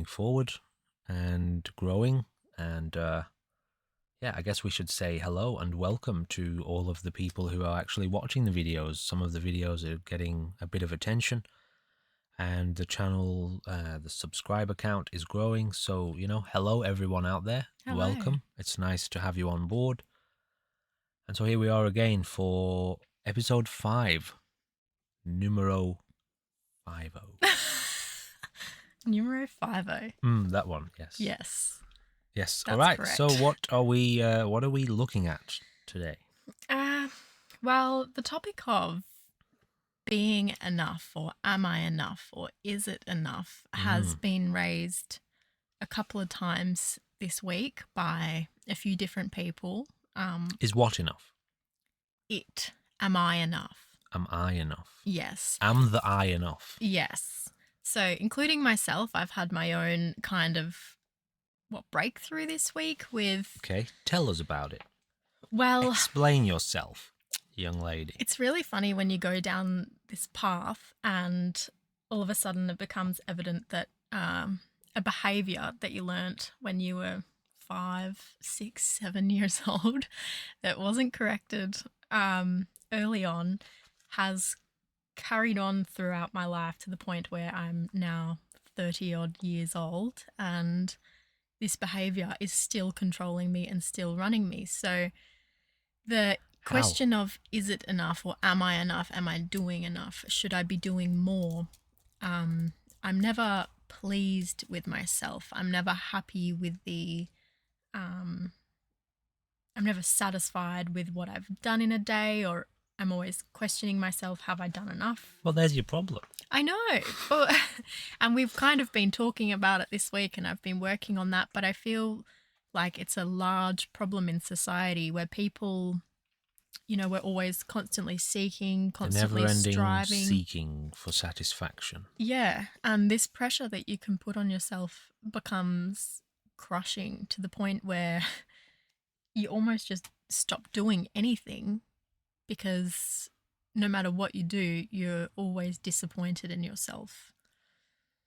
moving forward and growing. And yeah, I guess we should say hello and welcome to all of the people who are actually watching the videos. Some of the videos are getting a bit of attention, and the channel, the subscriber count is growing. So, hello everyone out there. Hello. Welcome. It's nice to have you on board. And so here we are again for episode 5, numero 50. Numero 50. That one, yes. Yes. Yes. That's All right. correct. So what are we looking at today? Well, the topic of being enough, or am I enough, or is it enough, has been raised a couple of times this week by a few different people. Is what enough? Am I enough? Am I enough? Yes. Am the I enough? Yes. So, including myself, I've had my own kind of breakthrough this week with... Okay, tell us about it. Well... Explain yourself, young lady. It's really funny when you go down this path and all of a sudden it becomes evident that a behaviour that you learnt when you were 5, 6, 7 years old that wasn't corrected early on has carried on throughout my life to the point where I'm now 30 odd years old, and this behaviour is still controlling me and still running me. So the question of, is it enough, or am I enough? Am I doing enough? Should I be doing more? I'm never pleased with myself. I'm never happy with I'm never satisfied with what I've done in a day, or I'm always questioning myself, have I done enough? Well, there's your problem. I know. And we've kind of been talking about it this week, and I've been working on that, but I feel like it's a large problem in society where people, we're always constantly seeking, constantly never-ending striving. seeking for satisfaction. Yeah, and this pressure that you can put on yourself becomes crushing to the point where you almost just stop doing anything, because no matter what you do, you're always disappointed in yourself.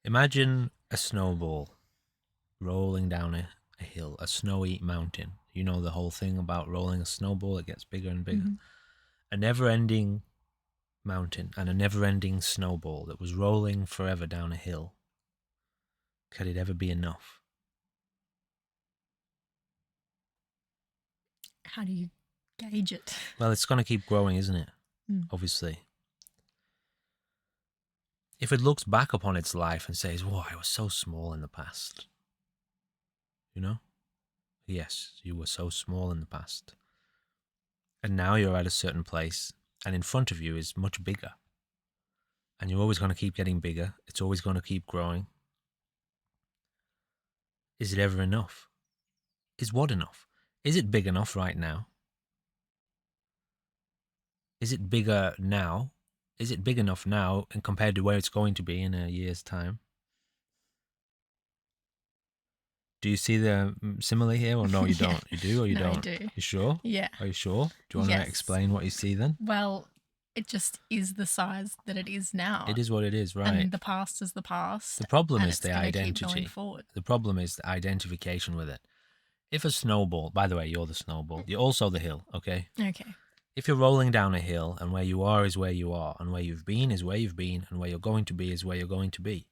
Imagine a snowball rolling down a hill, a snowy mountain. You know the whole thing about rolling a snowball, it gets bigger and bigger. Mm-hmm. A never-ending mountain and a never-ending snowball that was rolling forever down a hill. Could it ever be enough? How do you gauge it? Well, it's going to keep growing, isn't it? Obviously. If it looks back upon its life and says, "Whoa, I was so small in the past." Yes, you were so small in the past. And now you're at a certain place, and in front of you is much bigger. And you're always going to keep getting bigger. It's always going to keep growing. Is it ever enough? Is what enough? Is it big enough right now? Is it bigger now? Is it big enough now and compared to where it's going to be in a year's time? Do you see the simile here, or no, you don't? You do or you don't? I do. You sure? Yeah. Are you sure? Do you want to explain what you see then? Well, it just is the size that it is now. It is what it is, right? And the past is the past. The problem is the identity. Keep going forward. The problem is the identification with it. If a snowball, by the way, you're the snowball. You're also the hill, okay? Okay. If you're rolling down a hill and where you are is where you are, and where you've been is where you've been, and where you're going to be is where you're going to be.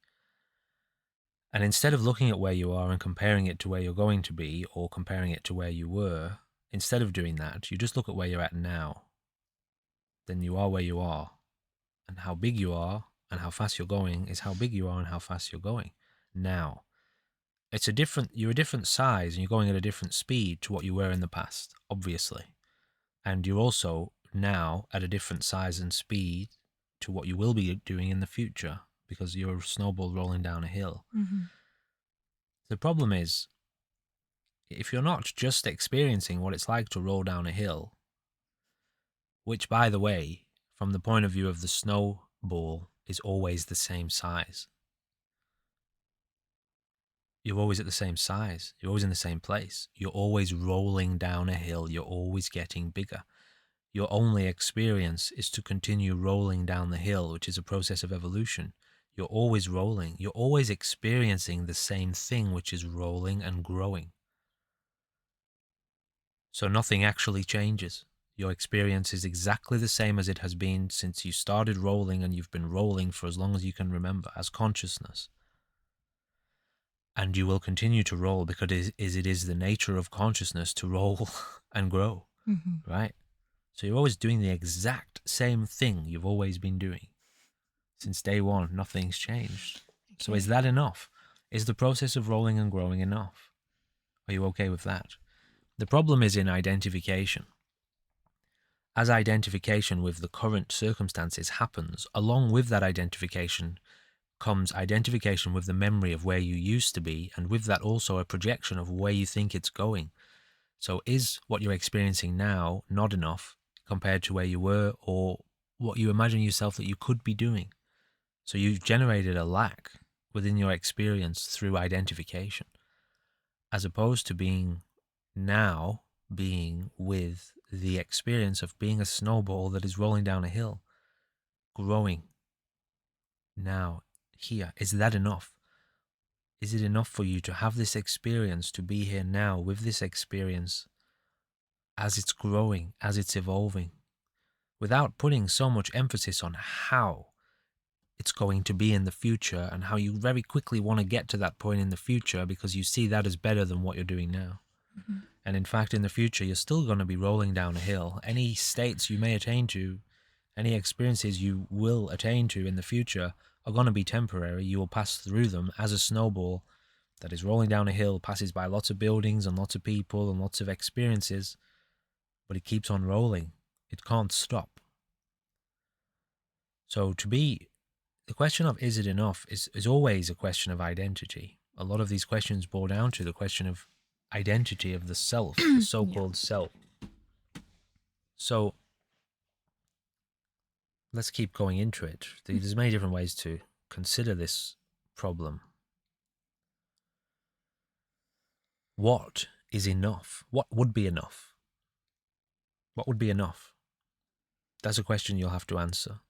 And instead of looking at where you are and comparing it to where you're going to be, or comparing it to where you were, instead of doing that, you just look at where you're at now. Then you are where you are. And how big you are and how fast you're going is how big you are and how fast you're going now. You're a different size and you're going at a different speed to what you were in the past, obviously. And you're also now at a different size and speed to what you will be doing in the future, because you're a snowball rolling down a hill. Mm-hmm. The problem is, if you're not just experiencing what it's like to roll down a hill, which, by the way, from the point of view of the snowball, is always the same size. You're always at the same size. You're always in the same place. You're always rolling down a hill. You're always getting bigger. Your only experience is to continue rolling down the hill, which is a process of evolution. You're always rolling. You're always experiencing the same thing, which is rolling and growing. So nothing actually changes. Your experience is exactly the same as it has been since you started rolling, and you've been rolling for as long as you can remember as consciousness. And you will continue to roll because it is the nature of consciousness to roll and grow, right? So you're always doing the exact same thing you've always been doing. Since day one, nothing's changed. Okay. So is that enough? Is the process of rolling and growing enough? Are you okay with that? The problem is in identification. As identification with the current circumstances happens, along with that identification comes identification with the memory of where you used to be, and with that also a projection of where you think it's going. So is what you're experiencing now not enough compared to where you were or what you imagine yourself that you could be doing? So you've generated a lack within your experience through identification, as opposed to being with the experience of being a snowball that is rolling down a hill, growing now, here. Is that enough? Is it enough for you to have this experience, to be here now with this experience as it's growing, as it's evolving, without putting so much emphasis on how it's going to be in the future and how you very quickly want to get to that point in the future because you see that as better than what you're doing now? And in fact, in the future, you're still going to be rolling down a hill. Any states you may attain to, any experiences you will attain to in the future are going to be temporary. You will pass through them as a snowball that is rolling down a hill, passes by lots of buildings and lots of people and lots of experiences, but it keeps on rolling. It can't stop. So the question of is it enough is always a question of identity. A lot of these questions boil down to the question of identity of the self, the so-called self. So let's keep going into it. There's many different ways to consider this problem. What is enough? What would be enough? What would be enough? That's a question you'll have to answer.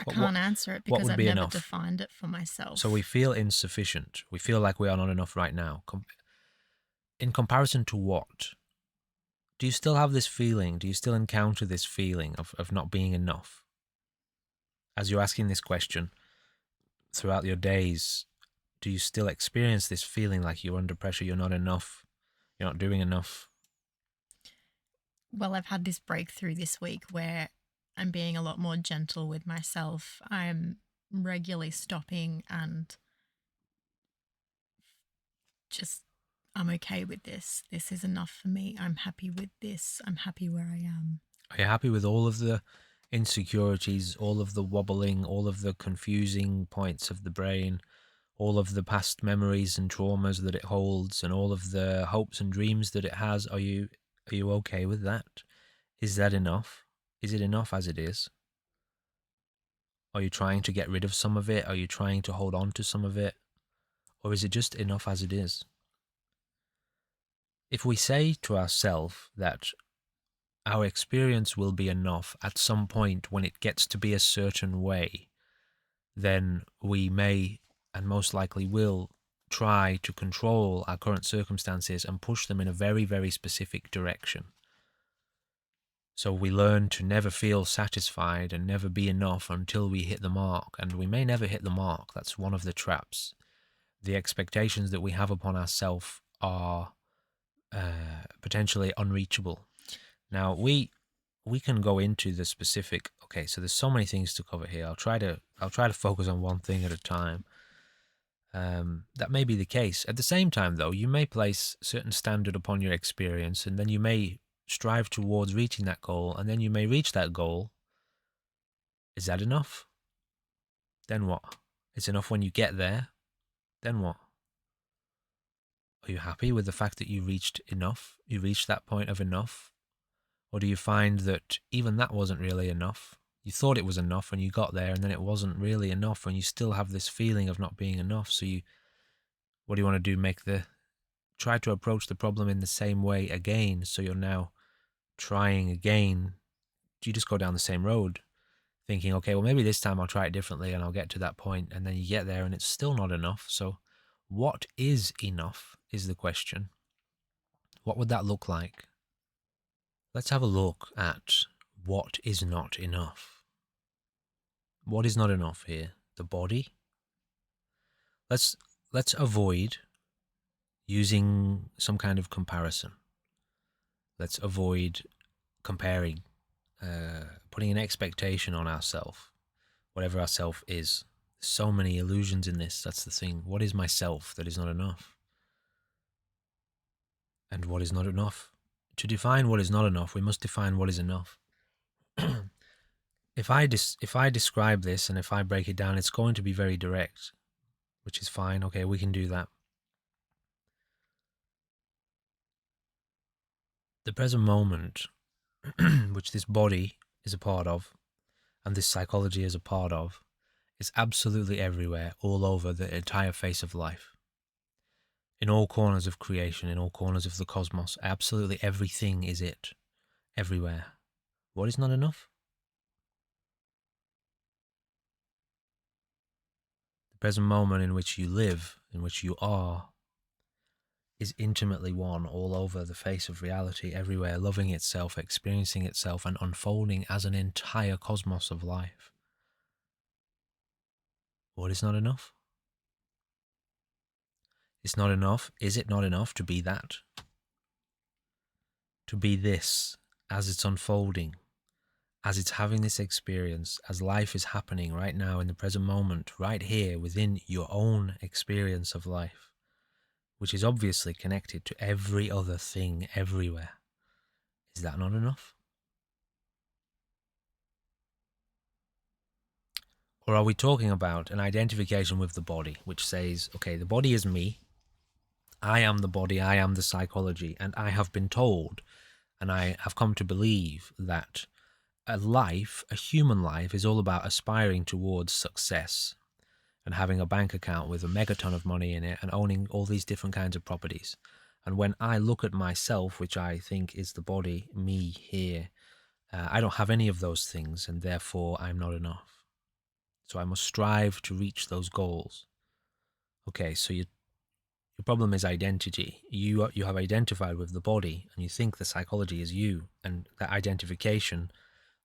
I can't answer it because I've never defined it for myself. So we feel insufficient. We feel like we are not enough right now. In comparison to what? Do you still have this feeling? Do you still encounter this feeling of not being enough? As you're asking this question throughout your days, do you still experience this feeling like you're under pressure, you're not enough, you're not doing enough? Well, I've had this breakthrough this week where I'm being a lot more gentle with myself. I'm regularly stopping and just, I'm okay with this. This is enough for me. I'm happy with this. I'm happy where I am. Are you happy with all of the insecurities, all of the wobbling, all of the confusing points of the brain, all of the past memories and traumas that it holds, and all of the hopes and dreams that it has? Are you okay with that? Is that enough? Is it enough as it is? Are you trying to get rid of some of it? Are you trying to hold on to some of it? Or is it just enough as it is? If we say to ourselves that our experience will be enough at some point when it gets to be a certain way, then we may, and most likely will, try to control our current circumstances and push them in a very, very specific direction. So we learn to never feel satisfied and never be enough until we hit the mark. And we may never hit the mark. That's one of the traps. The expectations that we have upon ourselves are potentially unreachable. Now, we can go into the specific. Okay, so there's so many things to cover here. I'll try to focus on one thing at a time. That may be the case. At the same time, though, you may place a certain standard upon your experience, and then you may strive towards reaching that goal, and then you may reach that goal. Is that enough? Then what? It's enough when you get there. Then what? Are you happy with the fact that you reached enough? You reached that point of enough? Or do you find that even that wasn't really enough? You thought it was enough when you got there, and then it wasn't really enough, and you still have this feeling of not being enough. So what do you want to do? Try to approach the problem in the same way again. So you're now trying again. Do you just go down the same road, thinking, okay, well, maybe this time I'll try it differently and I'll get to that point. And then you get there and it's still not enough. So, what is enough is the question. What would that look like? Let's have a look at what is not enough. What is not enough here? The body. Let's avoid using some kind of comparison. Let's avoid comparing, putting an expectation on ourself, whatever our self is. There's so many illusions in this. That's the thing. What is myself that is not enough? And what is not enough? To define what is not enough, we must define what is enough. If I describe this and if I break it down, it's going to be very direct, which is fine. Okay, we can do that. The present moment, which this body is a part of, and this psychology is a part of, is absolutely everywhere, all over the entire face of life. In all corners of creation, in all corners of the cosmos, absolutely everything is it, everywhere. What is not enough? The present moment in which you live, in which you are, is intimately one all over the face of reality, everywhere, loving itself, experiencing itself, and unfolding as an entire cosmos of life. What is not enough? It's not enough. Is it not enough to be that? To be this as it's unfolding, as it's having this experience, as life is happening right now in the present moment, right here within your own experience of life, which is obviously connected to every other thing everywhere. Is that not enough? Or are we talking about an identification with the body, which says, okay, the body is me, I am the body, I am the psychology, and I have been told, and I have come to believe that a human life, is all about aspiring towards success and having a bank account with a megaton of money in it and owning all these different kinds of properties. And when I look at myself, which I think is the body, me here, I don't have any of those things, and therefore I'm not enough. So I must strive to reach those goals. Okay, so your problem is identity. You have identified with the body, and you think the psychology is you, and that identification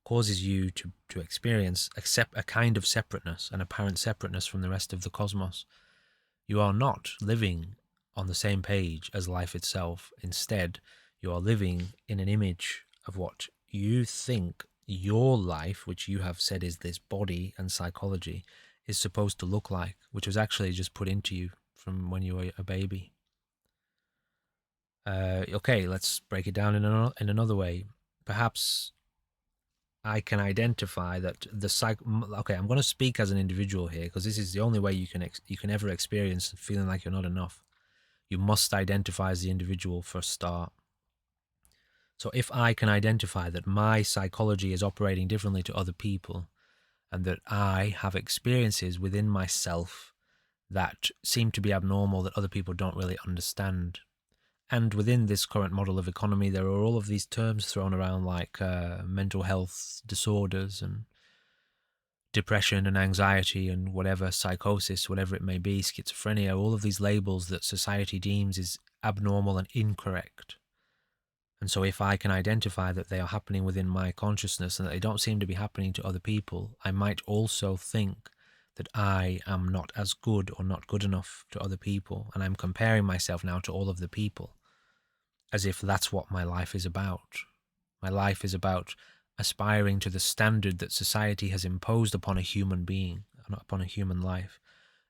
causes you to experience a kind of separateness, an apparent separateness from the rest of the cosmos. You are not living on the same page as life itself. Instead, you are living in an image of what you think your life, which you have said is this body and psychology, is supposed to look like, which was actually just put into you from when you were a baby. Okay, let's break it down in another way. Perhaps I can identify that okay, I'm going to speak as an individual here, because this is the only way you can ever experience feeling like you're not enough. You must identify as the individual for a start. So if I can identify that my psychology is operating differently to other people, and that I have experiences within myself that seem to be abnormal, that other people don't really understand. And within this current model of economy, there are all of these terms thrown around, like mental health disorders and depression and anxiety and whatever, psychosis, whatever it may be, schizophrenia, all of these labels that society deems is abnormal and incorrect. And so if I can identify that they are happening within my consciousness and that they don't seem to be happening to other people, I might also think that I am not as good or not good enough to other people. And I'm comparing myself now to all of the people, as if that's what my life is about. My life is about aspiring to the standard that society has imposed upon a human being, upon a human life.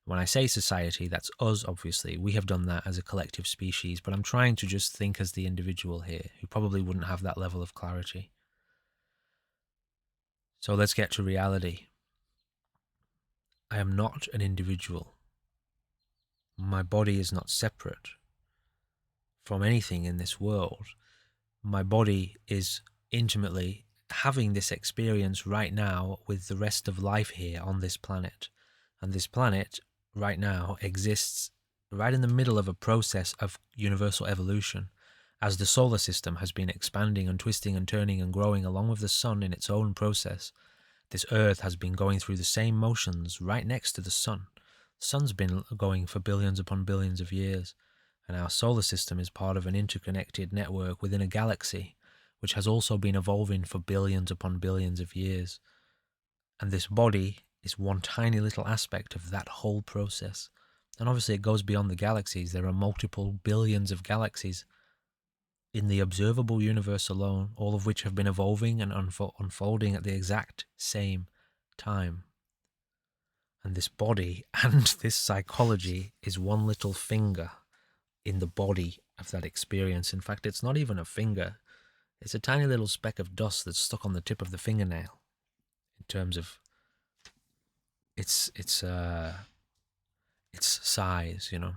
When I say society, that's us, obviously. We have done that as a collective species, but I'm trying to just think as the individual here, who probably wouldn't have that level of clarity. So let's get to reality. I am not an individual. My body is not separate from anything in this world. My body is intimately having this experience right now with the rest of life here on this planet. And this planet right now exists right in the middle of a process of universal evolution, as the solar system has been expanding and twisting and turning and growing along with the sun in its own process. This Earth has been going through the same motions right next to the sun. The sun's been going for billions upon billions of years, and our solar system is part of an interconnected network within a galaxy, which has also been evolving for billions upon billions of years. And this body is one tiny little aspect of that whole process. And obviously it goes beyond the galaxies. There are multiple billions of galaxies in the observable universe alone, all of which have been evolving and unfolding at the exact same time. And this body and this psychology is one little finger in the body of that experience. In fact, it's not even a finger. It's a tiny little speck of dust that's stuck on the tip of the fingernail in terms of its size, you know.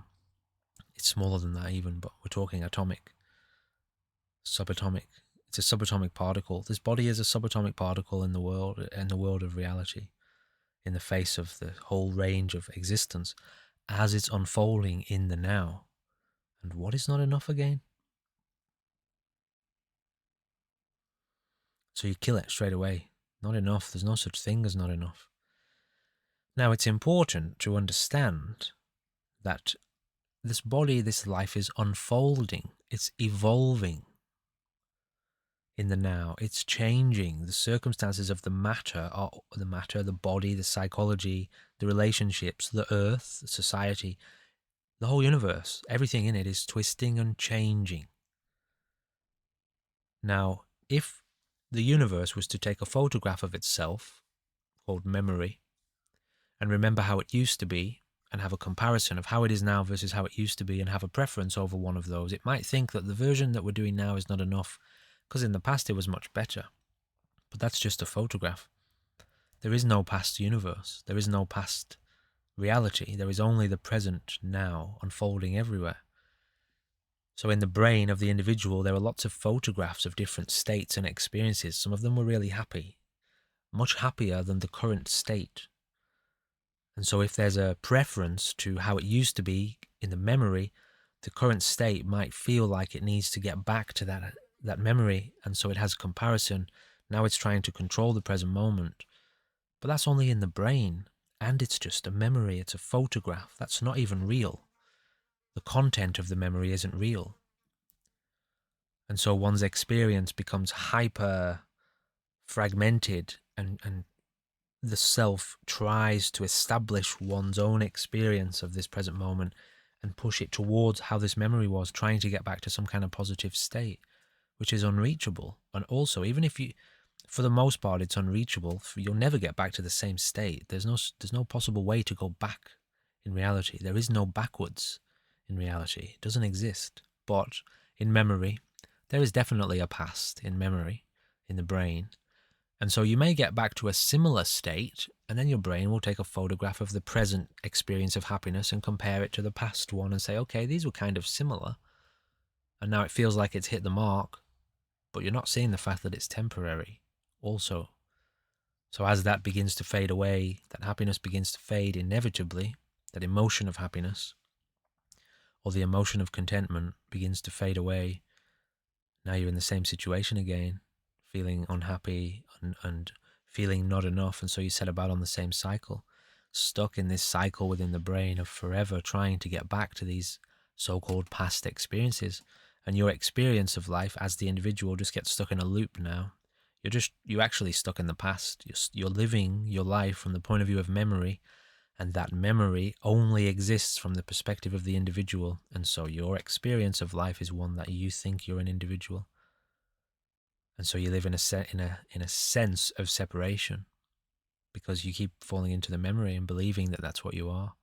It's smaller than that even, but we're talking atomic, subatomic. It's a subatomic particle. This body is a subatomic particle in the world of reality, in the face of the whole range of existence as it's unfolding in the now. And what is not enough again? So you kill it straight away. Not enough. There's no such thing as not enough. Now, it's important to understand that this body, this life is unfolding. It's evolving in the now. It's changing. The circumstances of the matter are the body, the psychology, the relationships, the earth, the society, the whole universe. Everything in it is twisting and changing. Now, if the universe was to take a photograph of itself, called memory, and remember how it used to be, and have a comparison of how it is now versus how it used to be, and have a preference over one of those, it might think that the version that we're doing now is not enough, because in the past it was much better. But that's just a photograph. There is no past universe. There is no past reality. There is only the present now unfolding everywhere. So in the brain of the individual, there are lots of photographs of different states and experiences. Some of them were really happy, much happier than the current state. And so if there's a preference to how it used to be in the memory, the current state might feel like it needs to get back to that memory. And so it has comparison. Now it's trying to control the present moment. But that's only in the brain. And it's just a memory. It's a photograph. That's not even real. The content of the memory isn't real. And so one's experience becomes hyper fragmented, and the self tries to establish one's own experience of this present moment and push it towards how this memory was, trying to get back to some kind of positive state, which is unreachable. And also, even if you, for the most part, it's unreachable, you'll never get back to the same state. There's no possible way to go back in reality. There is no backwards in reality. It doesn't exist. But in memory, there is definitely a past in memory, in the brain. And so you may get back to a similar state, and then your brain will take a photograph of the present experience of happiness and compare it to the past one and say, okay, these were kind of similar. And now it feels like it's hit the mark, but you're not seeing the fact that it's temporary also. So as that begins to fade away, that happiness begins to fade inevitably, that emotion of happiness or the emotion of contentment begins to fade away. Now you're in the same situation again, feeling unhappy and feeling not enough. And so you set about on the same cycle, stuck in this cycle within the brain of forever trying to get back to these so-called past experiences. And your experience of life as the individual just gets stuck in a loop now. You're actually stuck in the past. You're living your life from the point of view of memory, and that memory only exists from the perspective of the individual. And so your experience of life is one that you think you're an individual. And so you live in a sense of separation because you keep falling into the memory and believing that that's what you are,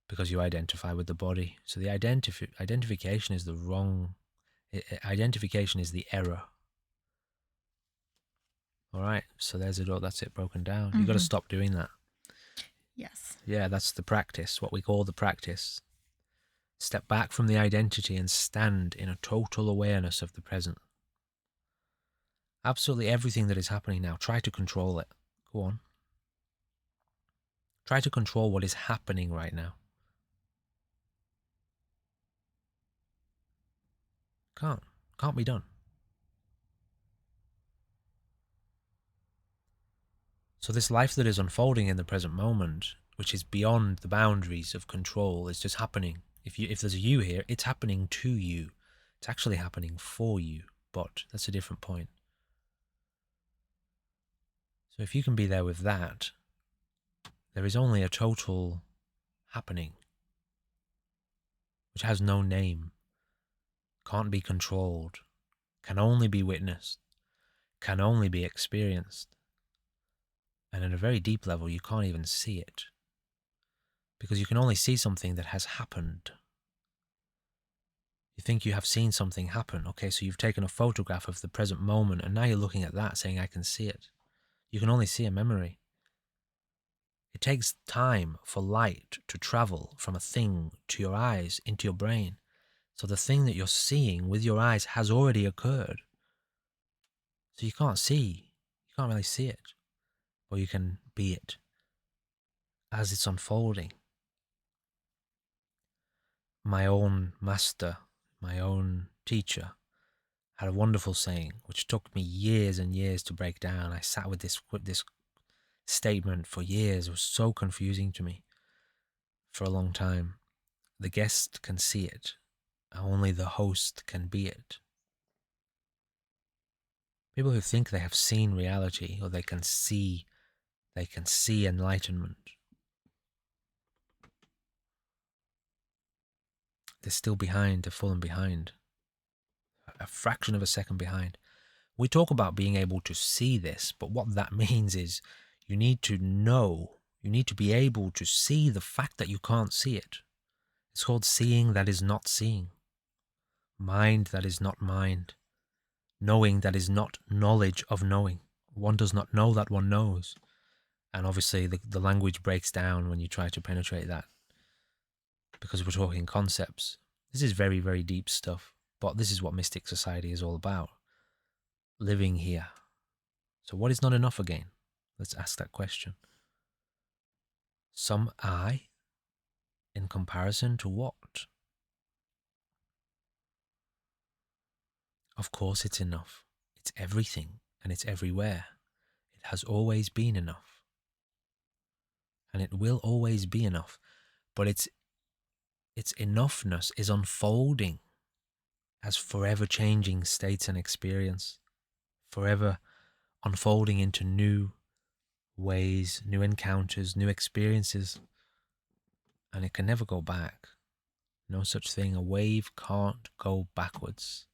because you identify with the body. So the identification is the wrong. Identification is the error. All right, so there's it all. That's it broken down. You've got to stop doing that. Yes. Yeah, that's the practice, what we call the practice. Step back from the identity and stand in a total awareness of the present. Absolutely everything that is happening now, try to control it. Go on. Try to control what is happening right now. Can't be done. So this life that is unfolding in the present moment, which is beyond the boundaries of control, is just happening. If there's a you here, it's happening to you. It's actually happening for you, but that's a different point. So if you can be there with that, there is only a total happening, which has no name, can't be controlled, can only be witnessed, can only be experienced. And at a very deep level, you can't even see it, because you can only see something that has happened. You think you have seen something happen. Okay, so you've taken a photograph of the present moment, and now you're looking at that saying, I can see it. You can only see a memory. It takes time for light to travel from a thing to your eyes, into your brain. So the thing that you're seeing with your eyes has already occurred. So you can't really see it, or you can be it as it's unfolding. My own master, my own teacher, had a wonderful saying, which took me years and years to break down. I sat with this statement for years. It was so confusing to me for a long time. The guest can see it. Only the host can be it. People who think they have seen reality, or they can see enlightenment, they're still behind. They're falling behind. A fraction of a second behind. We talk about being able to see this, but what that means is you need to know, you need to be able to see the fact that you can't see it. It's called seeing that is not seeing. Mind that is not mind. Knowing that is not knowledge of knowing. One does not know that one knows. And obviously the language breaks down when you try to penetrate that, because we're talking concepts. This is very, very deep stuff, but this is what Mystic Society is all about. Living here. So what is not enough again? Let's ask that question. Some I in comparison to what? Of course it's enough. It's everything and it's everywhere. It has always been enough. And it will always be enough. But its enoughness is unfolding as forever changing states and experience, forever unfolding into new ways, new encounters, new experiences. And it can never go back. No such thing. A wave can't go backwards.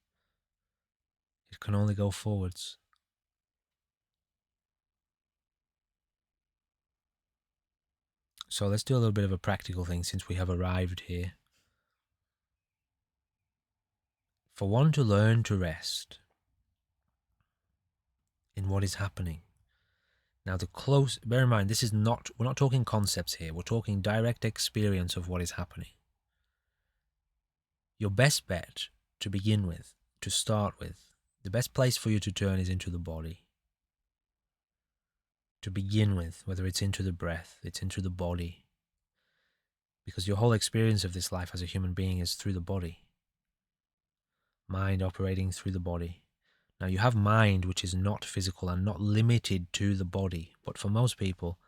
It can only go forwards. So let's do a little bit of a practical thing since we have arrived here. For one to learn to rest in what is happening. Now bear in mind, we're not talking concepts here. We're talking direct experience of what is happening. Your best bet to begin with, to start with, the best place for you to turn is into the body. To begin with, whether it's into the breath, it's into the body. Because your whole experience of this life as a human being is through the body. Mind operating through the body. Now you have mind which is not physical and not limited to the body, but for most people,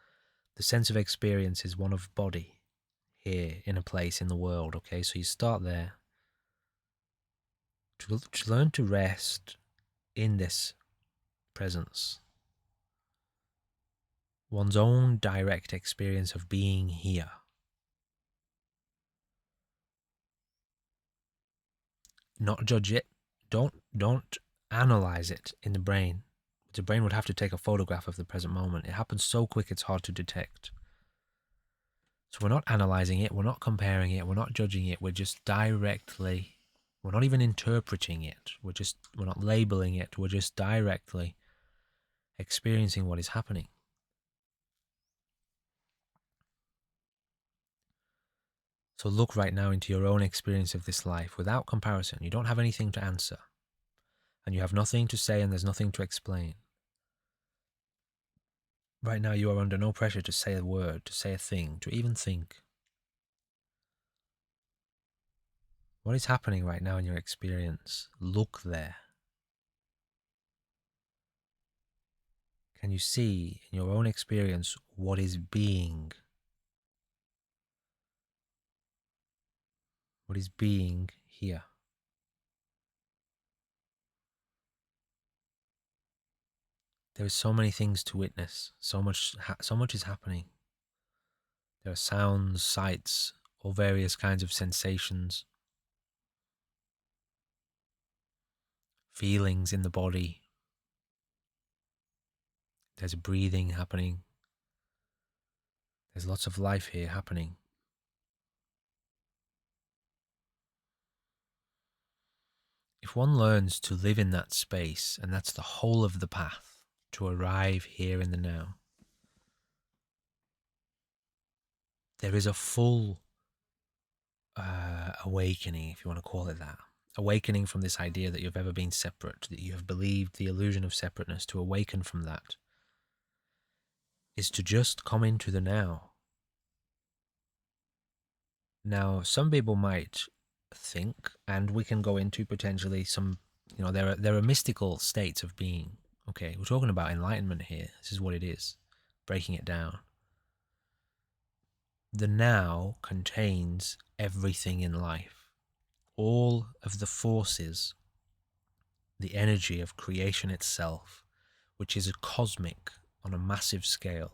the sense of experience is one of body here in a place in the world, okay? So you start there. To learn to rest in this presence. One's own direct experience of being here. Not judge it. Don't analyze it in the brain. The brain would have to take a photograph of the present moment. It happens so quick it's hard to detect. So we're not analyzing it, we're not comparing it, we're not judging it, we're not even interpreting it. We're not labeling it, we're just directly experiencing what is happening. So look right now into your own experience of this life without comparison. You don't have anything to answer. And you have nothing to say and there's nothing to explain. Right now you are under no pressure to say a word, to say a thing, to even think. What is happening right now in your experience? Look there. Can you see in your own experience what is being? What is being here? There are so many things to witness. So much is happening. There are sounds, sights, all various kinds of sensations, feelings in the body. There's breathing happening. There's lots of life here happening. If one learns to live in that space, and that's the whole of the path to arrive here in the now, there is a full awakening, if you want to call it that. Awakening from this idea that you've ever been separate, that you have believed the illusion of separateness. To awaken from that is to just come into the now. Now, some people might think, and we can go into potentially some, there are mystical states of being. Okay, we're talking about enlightenment here. This is what it is, breaking it down. The now contains everything in life. All of the forces, the energy of creation itself, which is a cosmic on a massive scale,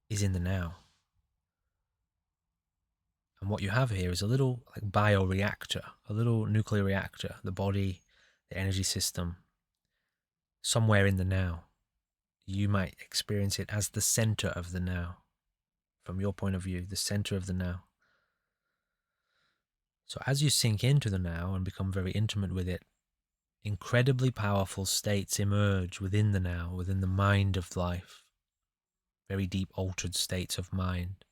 is in the now. And what you have here is a little like bioreactor, a little nuclear reactor, the body, the energy system, somewhere in the now. You might experience it as the center of the now. From your point of view, the center of the now. So as you sink into the now and become very intimate with it, incredibly powerful states emerge within the now, within the mind of life. Very deep altered states of mind.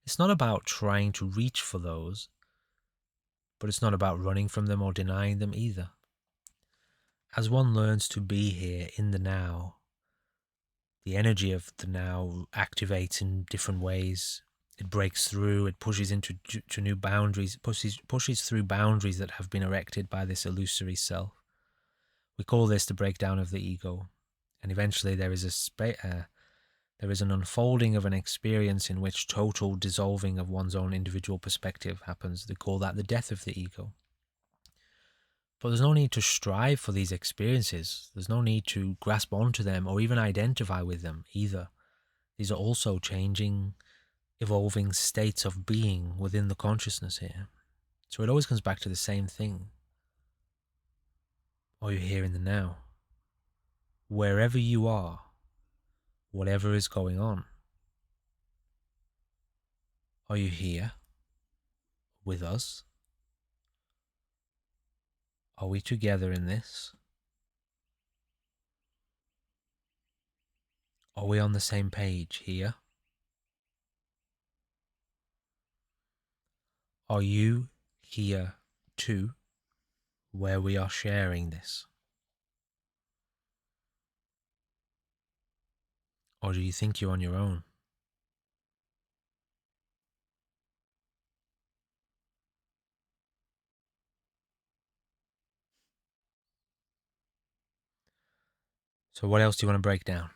It's not about trying to reach for those, but it's not about running from them or denying them either. As one learns to be here in the now, the energy of the now activates in different ways. It breaks through, it pushes into to new boundaries, pushes through boundaries that have been erected by this illusory self. We call this the breakdown of the ego. And eventually there is there is an unfolding of an experience in which total dissolving of one's own individual perspective happens. They call that the death of the ego. But there's no need to strive for these experiences. There's no need to grasp onto them or even identify with them either. These are also changing, evolving states of being within the consciousness here. So it always comes back to the same thing. Are you here in the now? Wherever you are, whatever is going on, are you here with us? Are we together in this? Are we on the same page here? Are you here too, where we are sharing this? Or do you think you're on your own? So what else do you want to break down?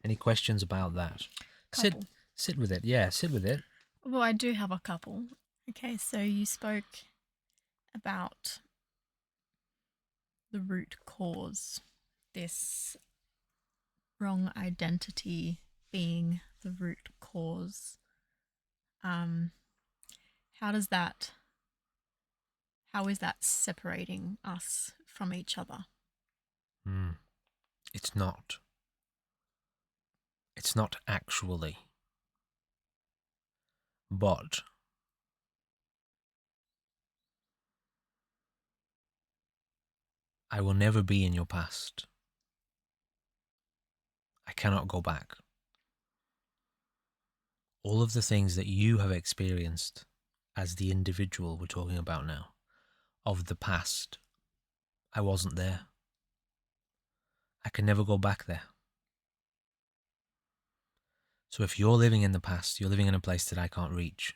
Any questions about that? Couple. Sit with it. Yeah, sit with it. Well, I do have a couple. Okay, so you spoke about the root cause, this wrong identity being the root cause. How is that separating us from each other? It's not. It's not actually. But I will never be in your past. I cannot go back. All of the things that you have experienced as the individual we're talking about now, of the past, I wasn't there. I can never go back there. So if you're living in the past, you're living in a place that I can't reach.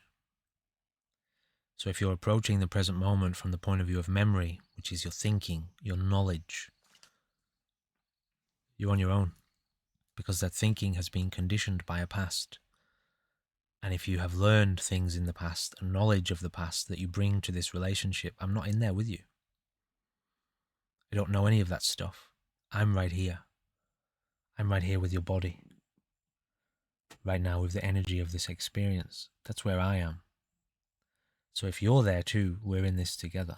So if you're approaching the present moment from the point of view of memory, which is your thinking, your knowledge, you're on your own, because that thinking has been conditioned by a past. And if you have learned things in the past and knowledge of the past that you bring to this relationship, I'm not in there with you. I don't know any of that stuff. I'm right here. I'm right here with your body. Right now with the energy of this experience. That's where I am. So if you're there too, we're in this together.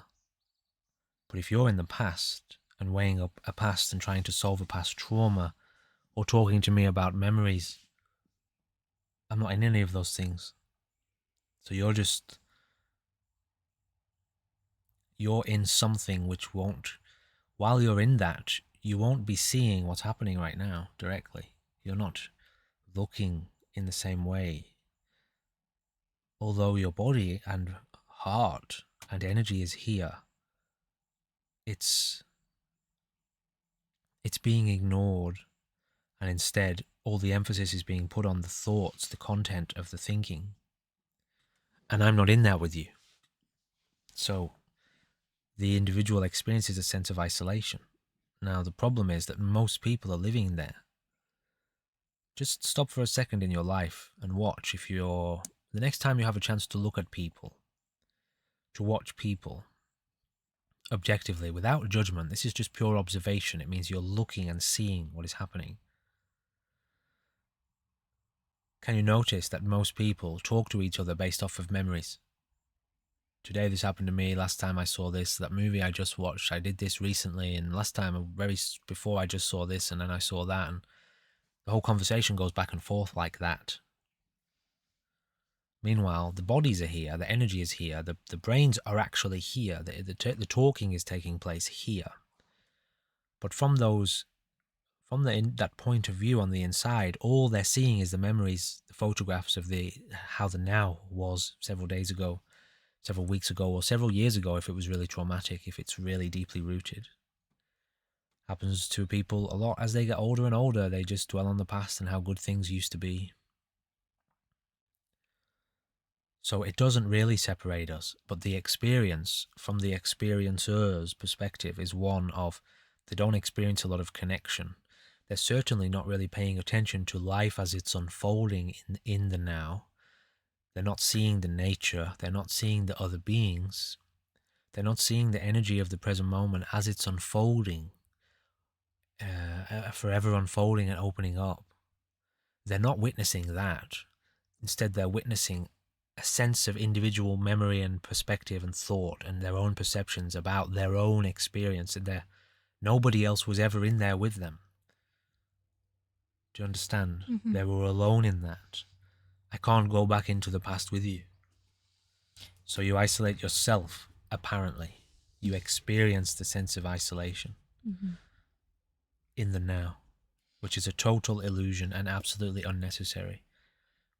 But if you're in the past and weighing up a past and trying to solve a past trauma or talking to me about memories, I'm not in any of those things. So you're in something which won't, while you're in that, you won't be seeing what's happening right now directly. You're not looking in the same way. Although your body and heart and energy is here, it's being ignored, and instead all the emphasis is being put on the thoughts, the content of the thinking. And I'm not in that with you. So the individual experiences a sense of isolation. Now the problem is that most people are living there. Just stop for a second in your life and watch. If you're, the next time you have a chance to look at people, to watch people objectively without judgment, this is just pure observation. It means you're looking and seeing what is happening. Can you notice that most people talk to each other based off of memories? Today this happened to me, last time I saw this, that movie I just watched, I did this recently, and last time, before I just saw this, and then I saw that, and the whole conversation goes back and forth like that. Meanwhile, the bodies are here, the energy is here, the brains are actually here, the talking is taking place here. But from that point of view on the inside, all they're seeing is the memories, the photographs of how the now was several days ago, several weeks ago, or several years ago if it was really traumatic, if it's really deeply rooted. Happens to people a lot as they get older and older. They just dwell on the past and how good things used to be. So it doesn't really separate us, but the experience from the experiencer's perspective is one of they don't experience a lot of connection. They're certainly not really paying attention to life as it's unfolding in the now. They're not seeing the nature. They're not seeing the other beings. They're not seeing the energy of the present moment as it's unfolding, forever unfolding and opening up. They're not witnessing that. Instead, they're witnessing a sense of individual memory and perspective and thought and their own perceptions about their own experience, and nobody else was ever in there with them. Do you understand? Mm-hmm. They were alone in that. I can't go back into the past with you. So you isolate yourself, apparently. You experience the sense of isolation in the now, which is a total illusion and absolutely unnecessary.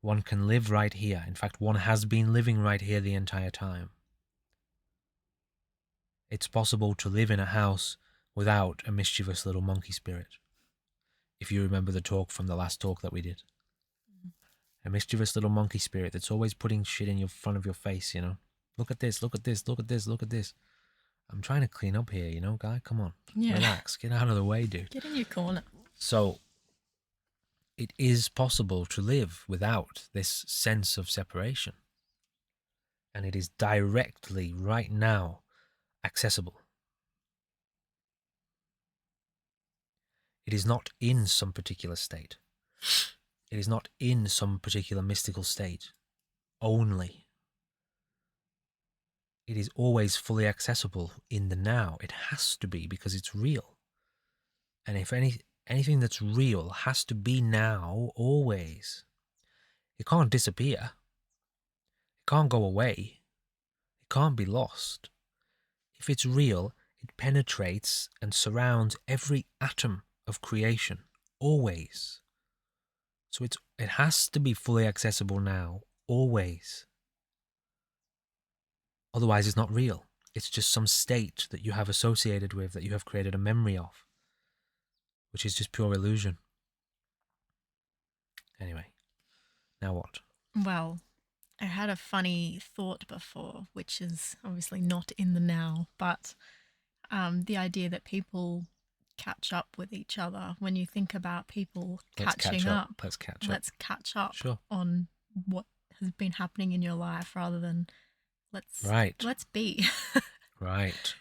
One can live right here. In fact, one has been living right here the entire time. It's possible to live in a house without a mischievous little monkey spirit. If you remember the talk from the last talk that we did. A mischievous little monkey spirit that's always putting shit in your front of your face, you know. Look at this, look at this, look at this, look at this. I'm trying to clean up here, you know, guy. Come on. Yeah. Relax. Get out of the way, dude. Get in your corner. So it is possible to live without this sense of separation. And it is directly, right now, accessible. It is not in some particular state. It is not in some particular mystical state only. It is always fully accessible in the now. It has to be, because it's real. And if anything that's real has to be now, always. It can't disappear. It can't go away. It can't be lost. If it's real, it penetrates and surrounds every atom of creation, always. So it has to be fully accessible now, always. Otherwise, it's not real. It's just some state that you have associated with, that you have created a memory of, which is just pure illusion. Anyway, now what? Well, I had a funny thought before, which is obviously not in the now, but The idea that people catch up with each other. When you think about people Let's catch catching up. up, Let's catch up. let's catch up Sure. on what has been happening in your life rather than let's Right. let's be. Right.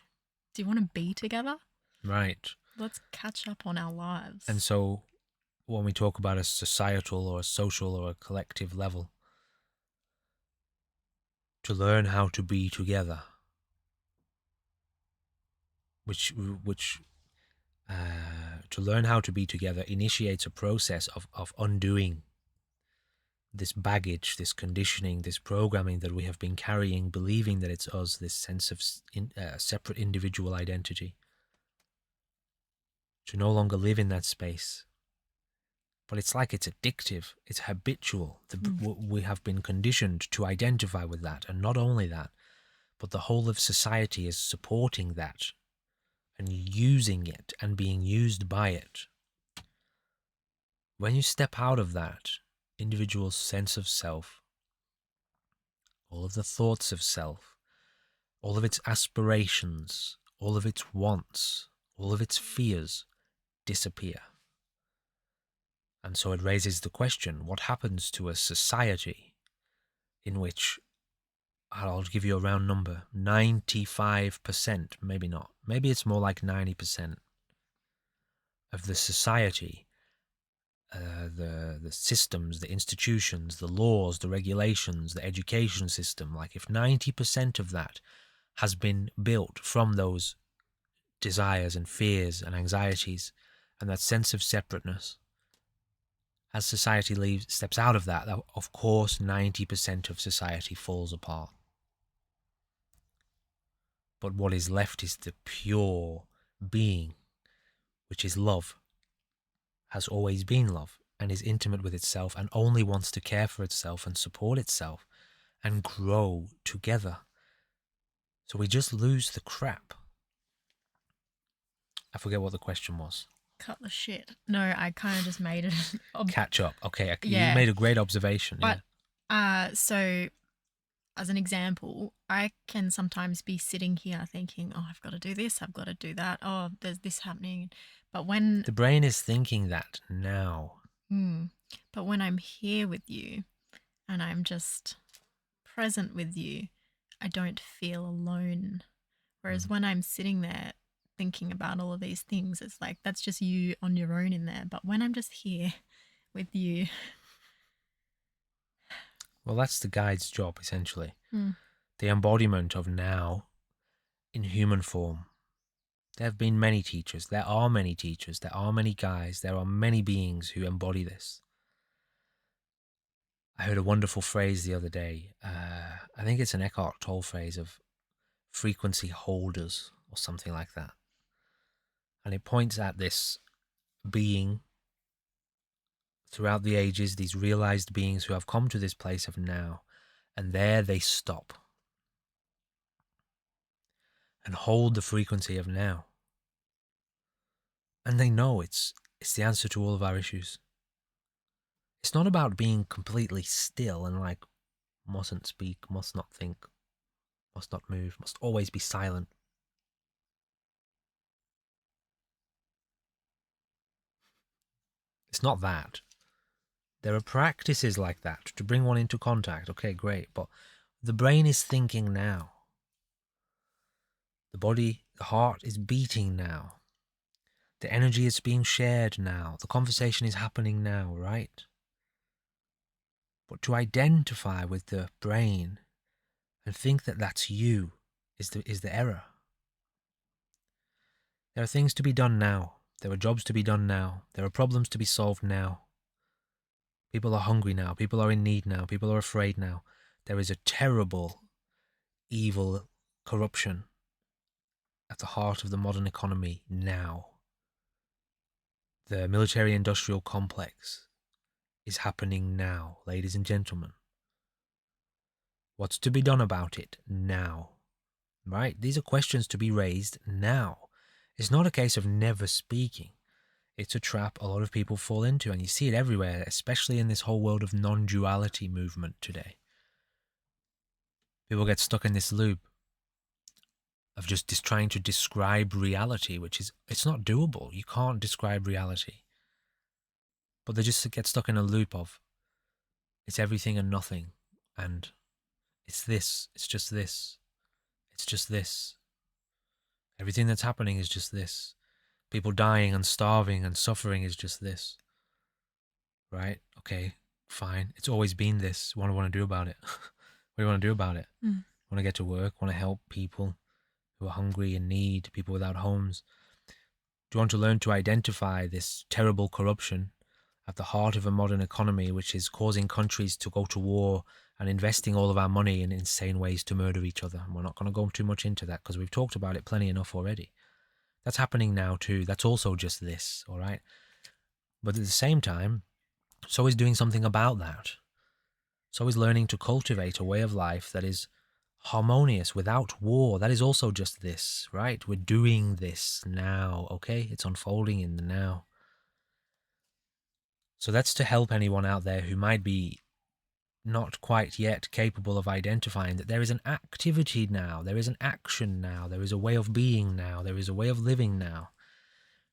Do you want to be together? Right. Let's catch up on our lives. And so when we talk about a societal or a social or a collective level, to learn how to be together, which to learn how to be together initiates a process of undoing this baggage, this conditioning, this programming that we have been carrying, believing that it's us, this sense of separate individual identity, to no longer live in that space. But it's like it's addictive, it's habitual. We have been conditioned to identify with that. And not only that, but the whole of society is supporting that and using it and being used by it. When you step out of that individual sense of self, all of the thoughts of self, all of its aspirations, all of its wants, all of its fears disappear. And so it raises the question, what happens to a society in which, I'll give you a round number, 95%, maybe not, maybe it's more like 90% of the society, the systems, the institutions, the laws, the regulations, the education system, like if 90% of that has been built from those desires and fears and anxieties and that sense of separateness, as society steps out of that, of course 90% of society falls apart. But what is left is the pure being, which is love, has always been love, and is intimate with itself and only wants to care for itself and support itself and grow together. So we just lose the crap. I forget what the question was. Cut the shit. No, I kind of just made it. Catch up. Okay, Yeah. you made a great observation. But so as an example, I can sometimes be sitting here thinking, oh, I've got to do this, I've got to do that. Oh, there's this happening. But when the brain is thinking that now. But when I'm here with you and I'm just present with you, I don't feel alone. Whereas when I'm sitting there thinking about all of these things, it's like that's just you on your own in there. But when I'm just here with you. Well, that's the guide's job, essentially. The embodiment of now in human form. There have been many teachers. There are many teachers. There are many guides. There are many beings who embody this. I heard a wonderful phrase the other day. I think it's an Eckhart Tolle phrase of frequency holders or something like that. And it points at this being throughout the ages, these realized beings who have come to this place of now, and there they stop and hold the frequency of now. And they know it's the answer to all of our issues. It's not about being completely still and like, mustn't speak, must not think, must not move, must always be silent. It's not that. There are practices like that to bring one into contact. Okay, great. But the brain is thinking now. The body, the heart is beating now. The energy is being shared now. The conversation is happening now, right? But to identify with the brain and think that that's you is the error. There are things to be done now. There are jobs to be done now. There are problems to be solved now. People are hungry now. People are in need now. People are afraid now. There is a terrible, evil corruption at the heart of the modern economy now. The military-industrial complex is happening now, ladies and gentlemen. What's to be done about it now? Right? These are questions to be raised now. It's not a case of never speaking. It's a trap a lot of people fall into, and you see it everywhere, especially in this whole world of non-duality movement today. People get stuck in this loop. of just trying to describe reality, which is, it's not doable. You can't describe reality. But they just get stuck in a loop of, it's everything and nothing, and it's this, it's just this, it's just this. Everything that's happening is just this. People dying and starving and suffering is just this. Right? Okay, fine. It's always been this. What do I want to do about it? What do you want to do about it? Want to get to work? Want to help people who are hungry and need, people without homes? Do you want to learn to identify this terrible corruption at the heart of a modern economy, which is causing countries to go to war and investing all of our money in insane ways to murder each other? And we're not going to go too much into that because we've talked about it plenty enough already. That's happening now too. That's also just this, all right? But at the same time, so is doing something about that. So is learning to cultivate a way of life that is harmonious without war. That is also just this, right? We're doing this now, okay? It's unfolding in the now. So that's to help anyone out there who might be not quite yet capable of identifying that there is an activity now, there is an action now, there is a way of being now, there is a way of living now.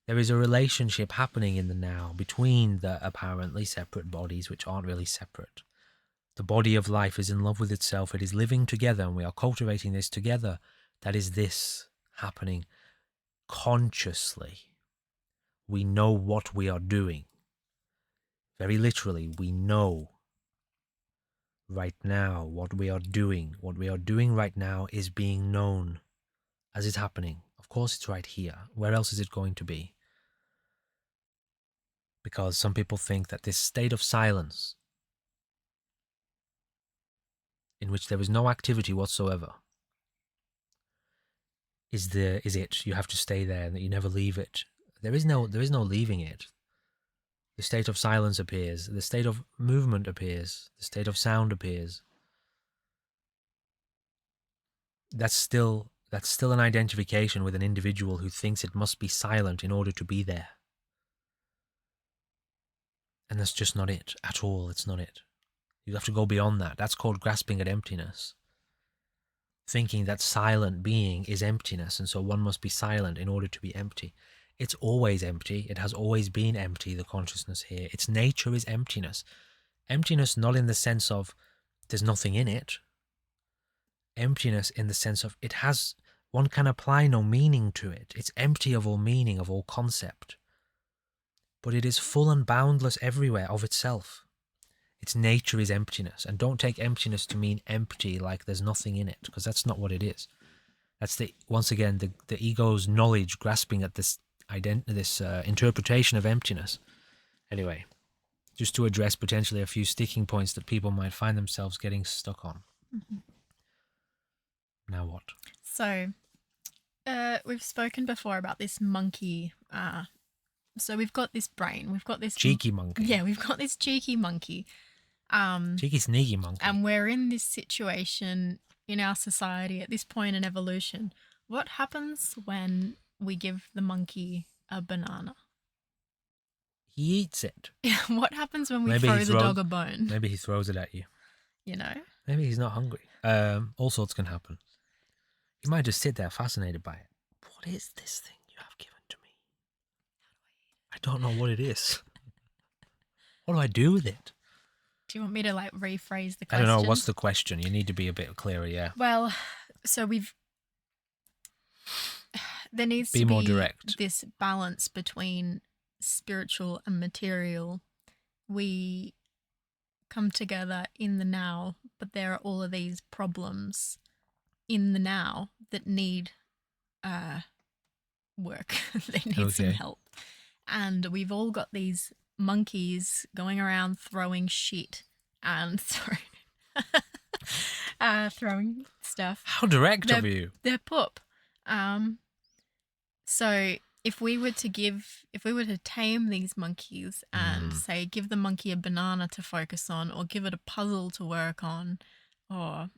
There is a relationship happening in the now between the apparently separate bodies, which aren't really separate. The body of life is in love with itself. It is living together, and we are cultivating this together. That is this happening consciously. We know what we are doing. Very literally, we know right now what we are doing. What we are doing right now is being known as it's happening. Of course, it's right here. Where else is it going to be? Because some people think that this state of silence, in which there is no activity whatsoever, is it. You have to stay there and that you never leave it. There is no leaving it. The state of silence appears, the state of movement appears, the state of sound appears. That's still an identification with an individual who thinks it must be silent in order to be there. And that's just not it at all. It's not it. You have to go beyond that. That's called grasping at emptiness. Thinking that silent being is emptiness, and so one must be silent in order to be empty. It's always empty. It has always been empty, the consciousness here. Its nature is emptiness. Emptiness not in the sense of there's nothing in it. Emptiness in the sense of one can apply no meaning to it. It's empty of all meaning, of all concept. But it is full and boundless everywhere of itself. Its nature is emptiness. And don't take emptiness to mean empty like there's nothing in it, because that's not what it is. That's once again the ego's knowledge grasping at this interpretation of emptiness. Anyway, just to address potentially a few sticking points that people might find themselves getting stuck on. Mm-hmm. Now what? So, we've spoken before about this monkey. So we've got this brain. We've got this cheeky monkey. Yeah, we've got this cheeky monkey. Cheeky sneaky monkey. And we're in this situation in our society at this point in evolution. What happens when we give the monkey a banana? He eats it. What happens when we throw the dog a bone? Maybe he throws it at you. You know? Maybe he's not hungry. All sorts can happen. You might just sit there fascinated by it. What is this thing you have given to me? I don't know what it is. What do I do with it? Do you want me to rephrase the question? I don't know. What's the question? You need to be a bit clearer, yeah. Well, so there needs to be more direct. This balance between spiritual and material. We come together in the now, but there are all of these problems in the now that need work. They need some help. And we've all got these monkeys going around throwing shit and throwing stuff. How direct of you. They're poop. So if we were to tame these monkeys and say give the monkey a banana to focus on, or give it a puzzle to work on, or